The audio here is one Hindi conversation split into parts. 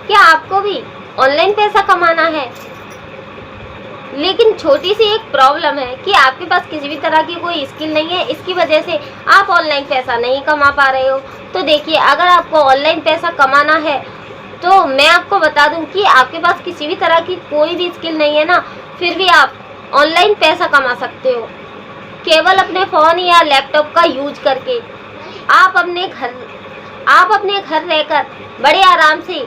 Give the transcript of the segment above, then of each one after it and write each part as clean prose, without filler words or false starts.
क्या आपको भी ऑनलाइन पैसा कमाना है? लेकिन छोटी सी एक प्रॉब्लम है कि आपके पास किसी भी तरह की कोई स्किल नहीं है, इसकी वजह से आप ऑनलाइन पैसा नहीं कमा पा रहे हो। तो देखिए, अगर आपको ऑनलाइन पैसा कमाना है तो मैं आपको बता दूं कि आपके पास किसी भी तरह की कोई भी स्किल नहीं है ना, फिर भी आप ऑनलाइन पैसा कमा सकते हो। केवल अपने फ़ोन या लैपटॉप का यूज करके आप अपने घर रहकर बड़े आराम से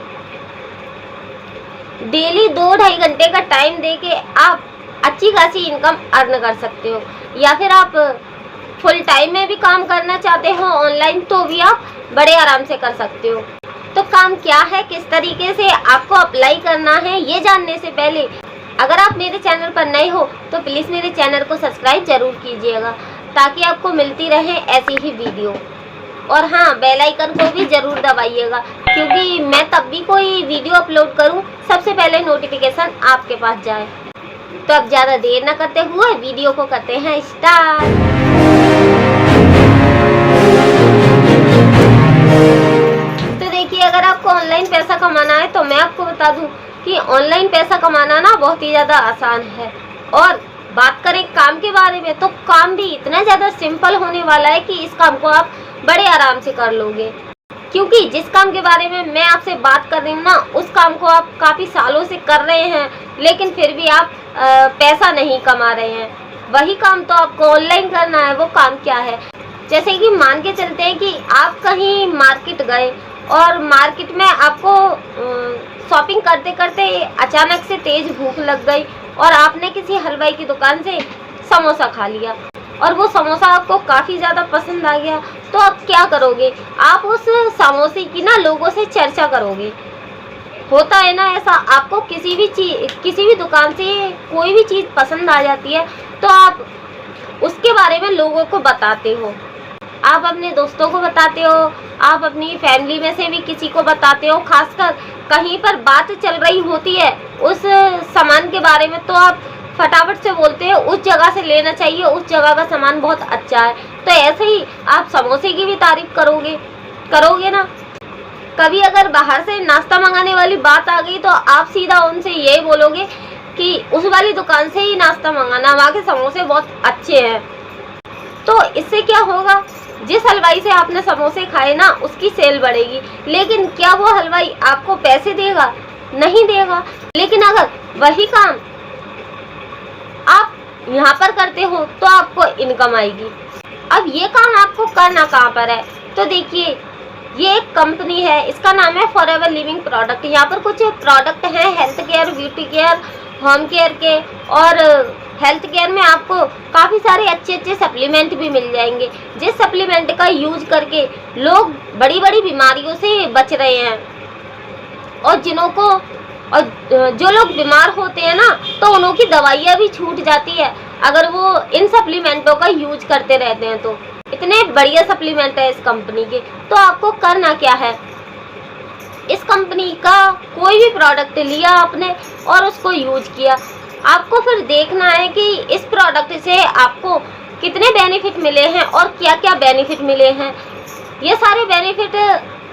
डेली 2-2.5 घंटे का टाइम देके आप अच्छी खासी इनकम अर्न कर सकते हो। या फिर आप फुल टाइम में भी काम करना चाहते हो ऑनलाइन, तो भी आप बड़े आराम से कर सकते हो। तो काम क्या है, किस तरीके से आपको अप्लाई करना है, ये जानने से पहले अगर आप मेरे चैनल पर नए हो तो प्लीज़ मेरे चैनल को सब्सक्राइब ज़रूर कीजिएगा, ताकि आपको मिलती रहे ऐसी ही वीडियो। और हाँ, बेल आइकन को भी ज़रूर दबाइएगा, क्योंकि मैं तब भी कोई वीडियो अपलोड करूं सबसे पहले नोटिफिकेशन आपके पास जाए। तो अब ज़्यादा देर न करते हुए वीडियो को करते हैं स्टार्ट। तो देखिए, अगर आपको ऑनलाइन पैसा कमाना है तो मैं आपको बता दूं कि ऑनलाइन पैसा कमाना ना बहुत ही ज़्यादा आसान है। और बात करें काम के बारे में, तो काम भी इतना ज़्यादा सिंपल होने वाला है कि इस काम को आप बड़े आराम से कर लोगे। क्योंकि जिस काम के बारे में मैं आपसे बात कर रही हूँ ना, उस काम को आप काफ़ी सालों से कर रहे हैं, लेकिन फिर भी आप पैसा नहीं कमा रहे हैं। वही काम तो आपको ऑनलाइन करना है। वो काम क्या है? जैसे कि मान के चलते हैं कि आप कहीं मार्केट गए और मार्केट में आपको शॉपिंग करते करते अचानक से तेज़ भूख लग गई और आपने किसी हलवाई की दुकान से समोसा खा लिया और वो समोसा आपको काफ़ी ज़्यादा पसंद आ गया। तो आप क्या करोगे? आप उस समोसे की ना लोगों से चर्चा करोगे। होता है ना ऐसा, आपको किसी भी दुकान से कोई भी चीज़ पसंद आ जाती है तो आप उसके बारे में लोगों को बताते हो। आप अपने दोस्तों को बताते हो, आप अपनी फैमिली में से भी किसी को बताते हो। खासकर कहीं पर बात चल रही होती है उस सामान के बारे में, तो आप फटाफट से बोलते हो उस जगह से लेना चाहिए, उस जगह का सामान बहुत अच्छा है। तो ऐसे ही आप समोसे की भी तारीफ करोगे ना। कभी अगर बाहर से नाश्ता मंगाने वाली बात आ गई तो आप सीधा उनसे यही बोलोगे कि उस वाली दुकान से ही नाश्ता मंगाना, वहाँ के समोसे बहुत अच्छे हैं। तो इससे क्या होगा? जिस हलवाई से आपने समोसे खाए ना, उसकी सेल बढ़ेगी। लेकिन क्या वो हलवाई आपको पैसे देगा? नहीं देगा। लेकिन अगर वही काम आप यहाँ पर करते हो तो आपको इनकम आएगी। अब ये काम आपको करना कहाँ पर है? तो देखिए, ये एक कंपनी है, इसका नाम है फॉरएवर लिविंग प्रोडक्ट। यहाँ पर कुछ प्रोडक्ट हैं health care, beauty care, home care के। और हेल्थ केयर में आपको काफ़ी सारे अच्छे अच्छे सप्लीमेंट भी मिल जाएंगे, जिस सप्लीमेंट का यूज करके लोग बड़ी बड़ी बीमारियों से बच रहे हैं। और जो लोग बीमार होते हैं ना, तो उन्हों की दवाइयाँ भी छूट जाती है अगर वो इन सप्लीमेंटों का यूज करते रहते हैं। तो इतने बढ़िया सप्लीमेंट है इस कंपनी के। तो आपको करना क्या है? इस कंपनी का कोई भी प्रोडक्ट लिया आपने और उसको यूज किया, आपको फिर देखना है कि इस प्रोडक्ट से आपको कितने बेनिफिट मिले हैं और क्या क्या बेनिफिट मिले हैं। ये सारे बेनिफिट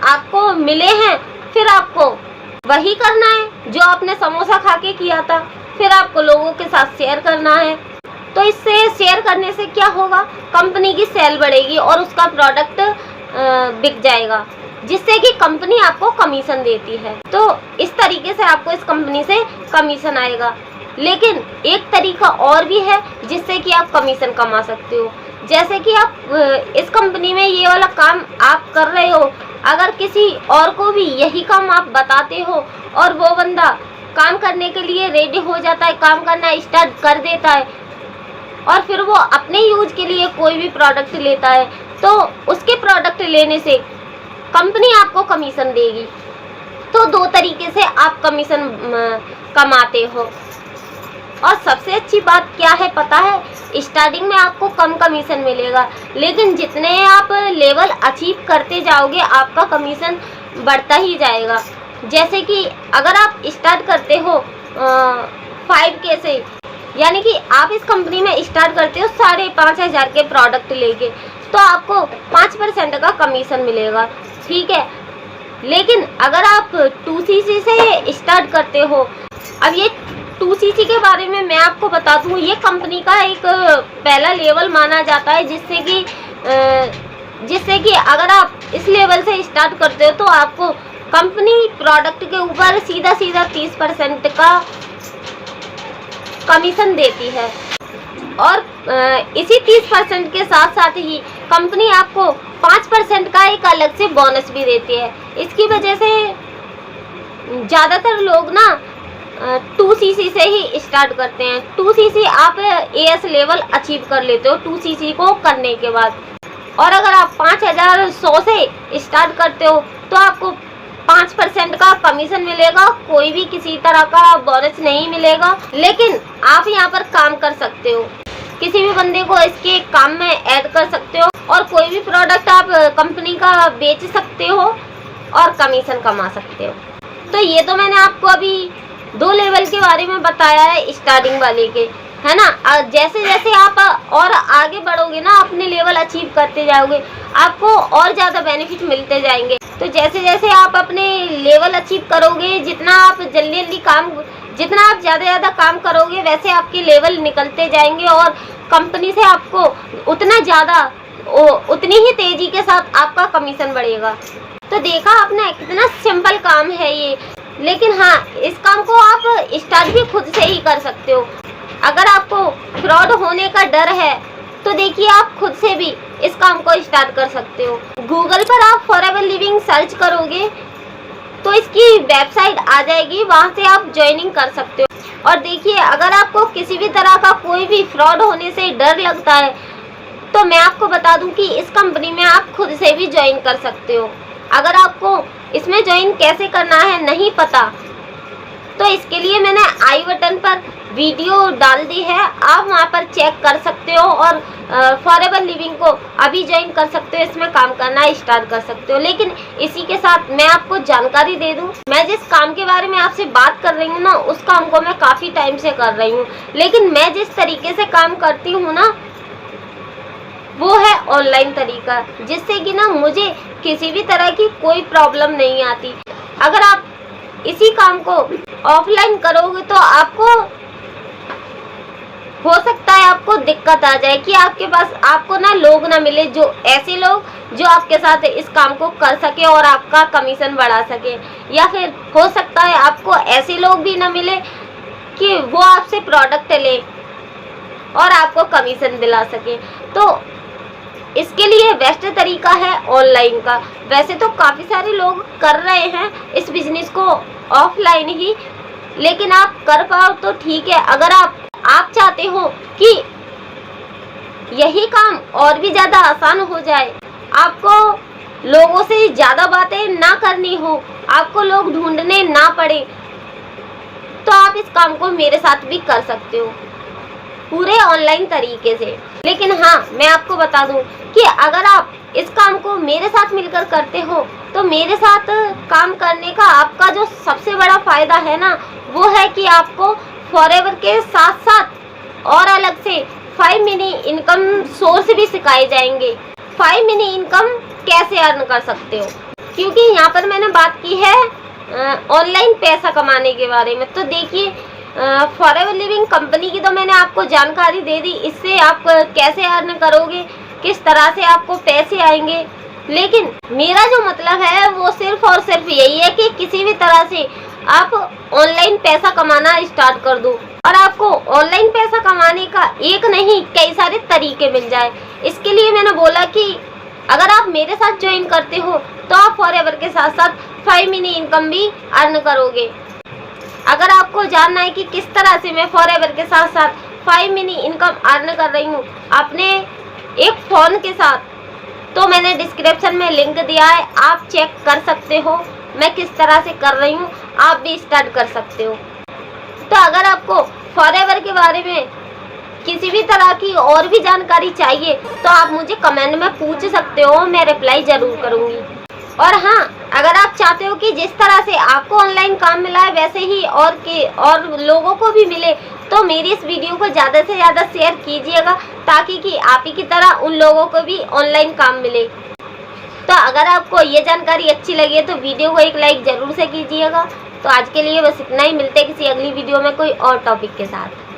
आपको मिले हैं, फिर आपको वही करना है जो आपने समोसा खा के किया था। फिर आपको लोगों के साथ शेयर करना है। तो इससे शेयर करने से क्या होगा? कंपनी की सेल बढ़ेगी और उसका प्रोडक्ट बिक जाएगा, जिससे कि कंपनी आपको कमीशन देती है। तो इस तरीके से आपको इस कंपनी से कमीशन आएगा। लेकिन एक तरीका और भी है जिससे कि आप कमीशन कमा सकते हो। जैसे कि आप इस कंपनी में ये वाला काम आप कर रहे हो, अगर किसी और को भी यही काम आप बताते हो और वो बंदा काम करने के लिए रेडी हो जाता है, काम करना स्टार्ट कर देता है, और फिर वो अपने यूज के लिए कोई भी प्रोडक्ट लेता है, तो उसके प्रोडक्ट लेने से कंपनी आपको कमीशन देगी। तो दो तरीके से आप कमीशन कमाते हो। और सबसे अच्छी बात क्या है पता है? स्टार्टिंग में आपको कम कमीशन मिलेगा, लेकिन जितने आप लेवल अचीव करते जाओगे आपका कमीशन बढ़ता ही जाएगा। जैसे कि अगर आप स्टार्ट करते हो 5K से, यानी कि आप इस कंपनी में स्टार्ट करते हो 5,500 के प्रोडक्ट लेके, तो आपको 5% का कमीशन मिलेगा, ठीक है। लेकिन अगर आप 2CC से स्टार्ट करते हो। अब ये 2cc के बारे में मैं आपको बता दूं, ये कंपनी का एक पहला लेवल माना जाता है, जिससे कि अगर आप इस लेवल से स्टार्ट करते हो तो आपको कंपनी प्रोडक्ट के ऊपर सीधा 30% का कमीशन देती है। और इसी 30% के साथ साथ ही कंपनी आपको 5% का एक अलग से बोनस भी देती है। इसकी वजह से ज़्यादातर लोग ना 2cc से ही स्टार्ट करते हैं। 2cc आप AS लेवल अचीव कर लेते हो 2cc को करने के बाद। और अगर आप 5100 से स्टार्ट करते हो तो आपको 5% का कमीशन मिलेगा, कोई भी किसी तरह का बोनस नहीं मिलेगा। लेकिन आप यहाँ पर काम कर सकते हो, किसी भी बंदे को इसके काम में ऐड कर सकते हो और कोई भी प्रोडक्ट आप कंपनी का बेच सकते हो और कमीशन कमा सकते हो। तो ये तो मैंने आपको अभी 2 लेवल के बारे में बताया है स्टार्टिंग वाले के, है ना। जैसे जैसे आप और आगे बढ़ोगे ना, अपने लेवल अचीव करते जाओगे, आपको और ज़्यादा बेनिफिट मिलते जाएंगे। तो जैसे जैसे आप अपने लेवल अचीव करोगे, जितना आप ज़्यादा काम करोगे, वैसे आपके लेवल निकलते जाएंगे और कंपनी से आपको उतनी ही तेज़ी के साथ आपका कमीशन बढ़ेगा। तो देखा आपने, कितना सिंपल काम है ये। लेकिन हाँ, इस काम को आप स्टार्ट भी खुद से ही कर सकते हो। अगर आपको फ्रॉड होने का डर है तो देखिए, आप खुद से भी इस काम को स्टार्ट कर सकते हो। गूगल पर आप फॉरएवर लिविंग सर्च करोगे तो इसकी वेबसाइट आ जाएगी, वहाँ से आप ज्वाइनिंग कर सकते हो। और देखिए, अगर आपको किसी भी तरह का कोई भी फ्रॉड होने से डर लगता है तो मैं आपको बता दूं कि इस कंपनी में आप खुद से भी ज्वाइन कर सकते हो। अगर आपको इसमें ज्वाइन कैसे करना है नहीं पता, तो इसके लिए मैंने आई बटन पर वीडियो डाल दी है, आप वहां पर चेक कर सकते हो और फॉरएवर लिविंग को अभी ज्वाइन कर सकते हो, इसमें काम करना स्टार्ट कर सकते हो। लेकिन इसी के साथ मैं आपको जानकारी दे दूं, मैं जिस काम के बारे में आपसे बात कर रही हूँ ना, उस काम को मैं काफ़ी टाइम से कर रही हूँ। लेकिन मैं जिस तरीके से काम करती हूँ ना, वो है ऑनलाइन तरीका, जिससे कि ना मुझे किसी भी तरह की कोई प्रॉब्लम नहीं आती। अगर आप इसी काम को ऑफलाइन करोगे तो आपको हो सकता है आपको दिक्कत आ जाए कि आपको ना लोग ना मिले, जो ऐसे लोग जो आपके साथ इस काम को कर सके और आपका कमीशन बढ़ा सके। या फिर हो सकता है आपको ऐसे लोग भी ना मिले कि वो आपसे प्रोडक्ट ले और आपको कमीशन दिला सके। तो इसके लिए बेस्ट तरीका है ऑनलाइन का। वैसे तो काफ़ी सारे लोग कर रहे हैं इस बिजनेस को ऑफलाइन ही, लेकिन आप कर पाओ तो ठीक है। अगर आप चाहते हो कि यही काम और भी ज़्यादा आसान हो जाए, आपको लोगों से ज़्यादा बातें ना करनी हो, आपको लोग ढूंढने ना पड़े, तो आप इस काम को मेरे साथ भी कर सकते हो पूरे ऑनलाइन तरीके से। लेकिन हाँ, मैं आपको बता दूं कि अगर आप इस काम को मेरे साथ मिलकर करते हो तो मेरे साथ काम करने का आपका जो सबसे बड़ा फ़ायदा है ना, वो है कि आपको फॉरएवर के साथ साथ और अलग से 5 मिनी इनकम सोर्स भी सिखाए जाएंगे। 5 मिनी इनकम कैसे अर्न कर सकते हो, क्योंकि यहाँ पर मैंने बात की है ऑनलाइन पैसा कमाने के बारे में। तो देखिए, फॉरएवर लिविंग कंपनी की तो मैंने आपको जानकारी दे दी, इससे आप कैसे अर्न करोगे, किस तरह से आपको पैसे आएंगे। लेकिन मेरा जो मतलब है वो सिर्फ और सिर्फ यही है कि किसी भी तरह से आप ऑनलाइन पैसा कमाना स्टार्ट कर दो और आपको ऑनलाइन पैसा कमाने का एक नहीं कई सारे तरीके मिल जाए। इसके लिए मैंने बोला कि अगर आप मेरे साथ ज्वाइन करते हो तो आप फॉरएवर के साथ साथ 5 मिनी इनकम भी अर्न करोगे। अगर आपको जानना है कि किस तरह से मैं फॉरएवर के साथ साथ 5 मिनी इनकम अर्न कर रही हूँ अपने एक फ़ोन के साथ, तो मैंने डिस्क्रिप्शन में लिंक दिया है, आप चेक कर सकते हो मैं किस तरह से कर रही हूँ, आप भी स्टार्ट कर सकते हो। तो अगर आपको फॉरएवर के बारे में किसी भी तरह की और भी जानकारी चाहिए तो आप मुझे कमेंट में पूछ सकते हो, मैं रिप्लाई ज़रूर करूँगी। और हाँ, अगर आप चाहते हो कि जिस तरह से आपको ऑनलाइन काम मिला है वैसे ही और लोगों को भी मिले, तो मेरी इस वीडियो को ज़्यादा से ज़्यादा शेयर कीजिएगा ताकि कि आप ही की तरह उन लोगों को भी ऑनलाइन काम मिले। तो अगर आपको ये जानकारी अच्छी लगी है तो वीडियो को एक लाइक ज़रूर से कीजिएगा। तो आज के लिए बस इतना ही, मिलते हैं किसी अगली वीडियो में कोई और टॉपिक के साथ।